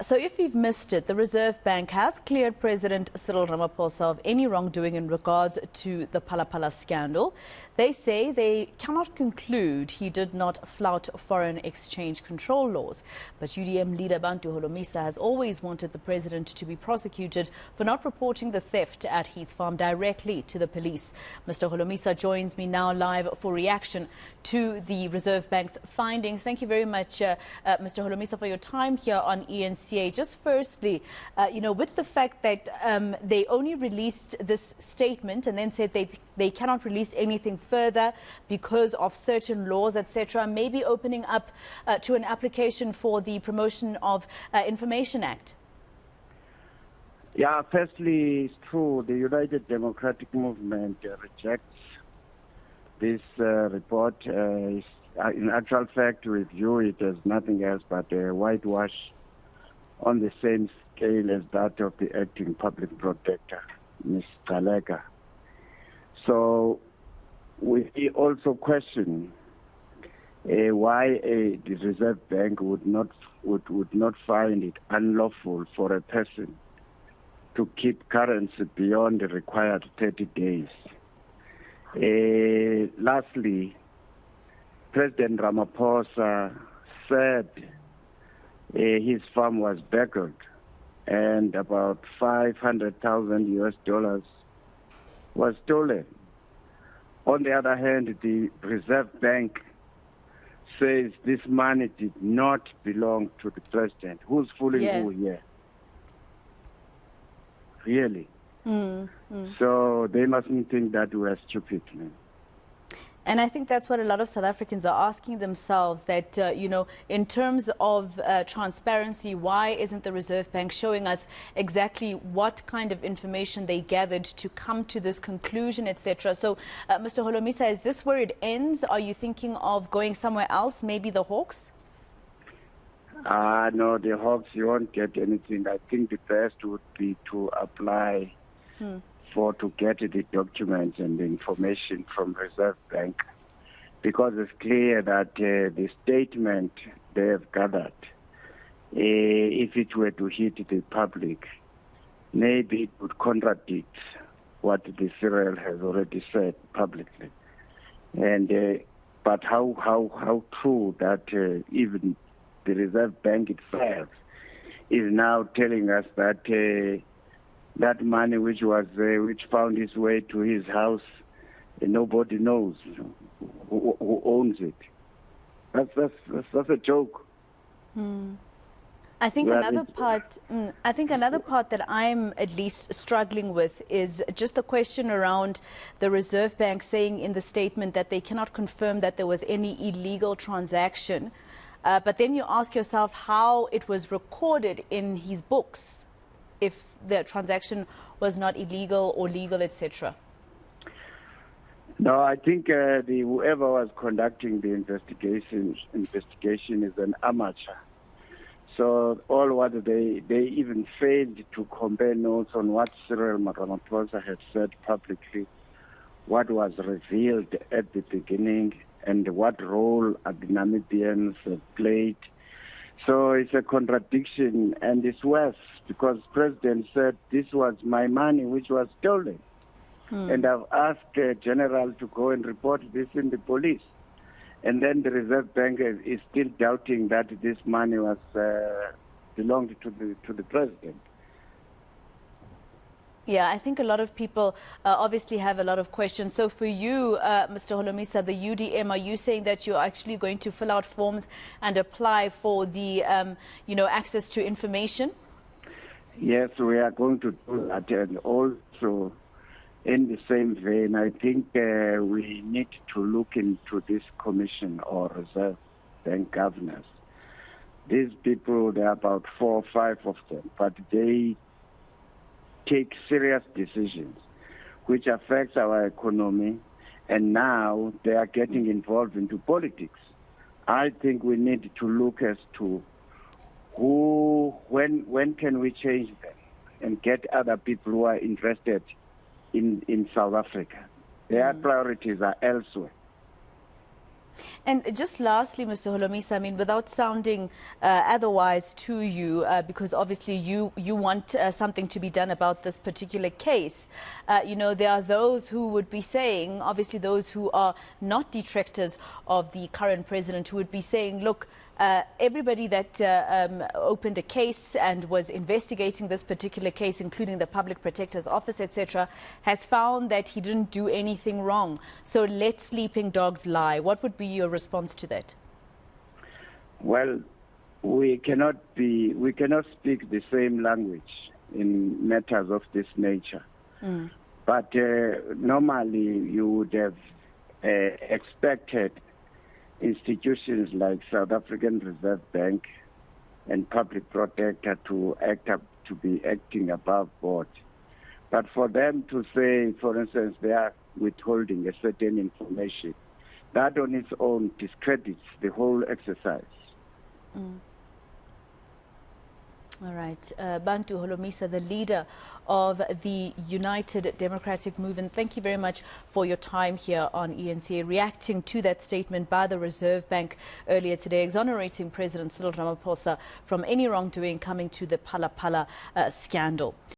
So if you've missed it, the Reserve Bank has cleared President Cyril Ramaphosa of any wrongdoing in regards to the Phala Phala scandal. They say they cannot conclude he did not flout foreign exchange control laws. But UDM Leader Bantu Holomisa has always wanted the president to be prosecuted for not reporting the theft at his farm directly to the police. Mr. Holomisa joins me now live for reaction to the Reserve Bank's findings. Thank you very much, Mr. Holomisa, for your time here on eNCA. Just firstly, with the fact that they only released this statement and then said they cannot release anything further because of certain laws, etc., maybe opening up to an application for the Promotion of Information Act. Yeah, firstly, it's true. The United Democratic Movement rejects this report. In actual fact, we view it as nothing else but a whitewash on the same scale as that of the acting public protector, Ms. Talega. So we also question why the Reserve Bank would not find it unlawful for a person to keep currency beyond the required 30 days. Lastly, President Ramaphosa said his farm was burgled and about $500,000 was stolen. On the other hand, the Reserve Bank says this money did not belong to the president. Who's fooling who here? Really? So they mustn't think that we are stupid, man. And I think that's what a lot of South Africans are asking themselves, that, in terms of transparency, why isn't the Reserve Bank showing us exactly what kind of information they gathered to come to this conclusion, etc. So, Mr. Holomisa, is this where it ends? Are you thinking of going somewhere else, maybe the Hawks? No, the Hawks, you won't get anything. I think the best would be to apply to get the documents and the information from Reserve Bank, because it's clear that the statement they have gathered, if it were to hit the public, maybe it would contradict what the Cyril has already said publicly. And but how true that even the Reserve Bank itself is now telling us that that money which found its way to his house, nobody knows who owns it. That's a joke. I think another part that I'm at least struggling with is just the question around the Reserve Bank saying in the statement that they cannot confirm that there was any illegal transaction. But then you ask yourself how it was recorded in his books, if the transaction was not illegal or legal, etc. No, I think whoever was conducting the investigation is an amateur. So all what they even failed to compare notes on what Cyril Ramaphosa had said publicly, what was revealed at the beginning, and what role the Namibians played. So it's a contradiction, and it's worse because the president said this was my money which was stolen. And I've asked the general to go and report this in the police. And then the Reserve Bank is still doubting that this money was belonged to the president. Yeah, I think a lot of people obviously have a lot of questions. So for you, Mr. Holomisa, the UDM, are you saying that you're actually going to fill out forms and apply for the, access to information? Yes, we are going to do that. And also, in the same vein, I think we need to look into this commission or Reserve Bank governors. These people, there are about 4 or 5 of them, but they take serious decisions which affects our economy, and now they are getting involved into politics. I think we need to look as to when can we change them and get other people who are interested in South Africa. Their priorities are elsewhere. And just lastly, Mr. Holomisa, I mean, without sounding otherwise to you, because obviously you want something to be done about this particular case, there are those who would be saying, obviously those who are not detractors of the current president, who would be saying, look, everybody that opened a case and was investigating this particular case, including the Public Protector's Office, etc., has found that he didn't do anything wrong. So let sleeping dogs lie. What would be your response to that? Well, we cannot speak the same language in matters of this nature. But normally you would have expected institutions like South African Reserve Bank and Public Protector to be acting above board. But for them to say, for instance, they are withholding a certain information, that on its own discredits the whole exercise. All right. Bantu Holomisa, the leader of the United Democratic Movement, thank you very much for your time here on eNCA, reacting to that statement by the Reserve Bank earlier today, exonerating President Cyril Ramaphosa from any wrongdoing coming to the Phala Phala scandal.